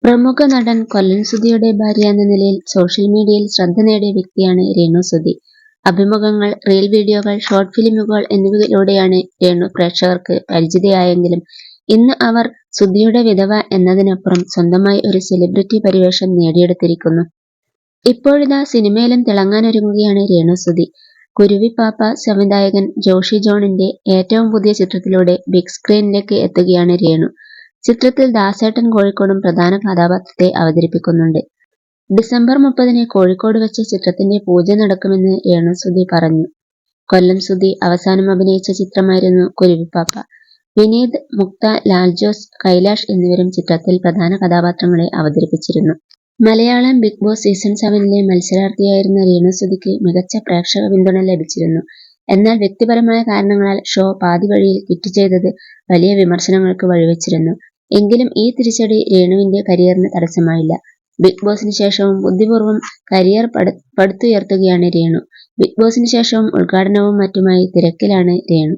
പ്രമുഖ നടൻ കൊല്ലം സുധിയുടെ ഭാര്യ എന്ന നിലയിൽ സോഷ്യൽ മീഡിയയിൽ ശ്രദ്ധ നേടിയ വ്യക്തിയാണ് രേണു സുധി. അഭിമുഖങ്ങൾ, റീൽ വീഡിയോകൾ, ഷോർട്ട് ഫിലിമുകൾ എന്നിവയിലൂടെയാണ് രേണു പ്രേക്ഷകർക്ക് പരിചിതയായെങ്കിലും ഇന്ന് അവർ സുധിയുടെ വിധവ എന്നതിനപ്പുറം സ്വന്തമായി ഒരു സെലിബ്രിറ്റി പരിവേഷം നേടിയെടുത്തിരിക്കുന്നു. ഇപ്പോഴിതാ സിനിമയിലും തിളങ്ങാനൊരുങ്ങുകയാണ് രേണു സുധി. കുരുവിപ്പാപ്പ സംവിധായകൻ ജോഷി ജോണിന്റെ ഏറ്റവും പുതിയ ചിത്രത്തിലൂടെ ബിഗ് സ്ക്രീനിലേക്ക് എത്തുകയാണ് രേണു. ചിത്രത്തിൽ ദാസേട്ടൻ കോഴിക്കോടും പ്രധാന കഥാപാത്രത്തെ അവതരിപ്പിക്കുന്നുണ്ട്. ഡിസംബർ 30-ന് കോഴിക്കോട് വെച്ച് ചിത്രത്തിന്റെ പൂജ നടക്കുമെന്ന് രേണു സുധി പറഞ്ഞു. കൊല്ലം സുധി അവസാനം അഭിനയിച്ച ചിത്രമായിരുന്നു കുരുവിപ്പാപ്പ. വിനീത്, മുക്ത, ലാൽജോസ്, കൈലാഷ് എന്നിവരും ചിത്രത്തിൽ പ്രധാന കഥാപാത്രങ്ങളെ അവതരിപ്പിച്ചിരുന്നു. മലയാളം ബിഗ് ബോസ് സീസൺ 7-ലെ മത്സരാർത്ഥിയായിരുന്ന രേണു സുധിക്ക് മികച്ച പ്രേക്ഷക പിന്തുണ ലഭിച്ചിരുന്നു. എന്നാൽ വ്യക്തിപരമായ കാരണങ്ങളാൽ ഷോ പാതി വഴിയിൽ ക്വിറ്റ് ചെയ്തത് വലിയ വിമർശനങ്ങൾക്ക് വഴിവെച്ചിരുന്നു. എങ്കിലും ഈ തിരിച്ചടി രേണുവിന്റെ കരിയറിന് തടസ്സമായില്ല. ബിഗ് ബോസിന് ശേഷവും ബുദ്ധിപൂർവ്വം കരിയർ പടുത്തുയർത്തുകയാണ് രേണു. ബിഗ് ബോസിന് ശേഷവും ഉദ്ഘാടനവും മറ്റുമായി തിരക്കിലാണ് രേണു.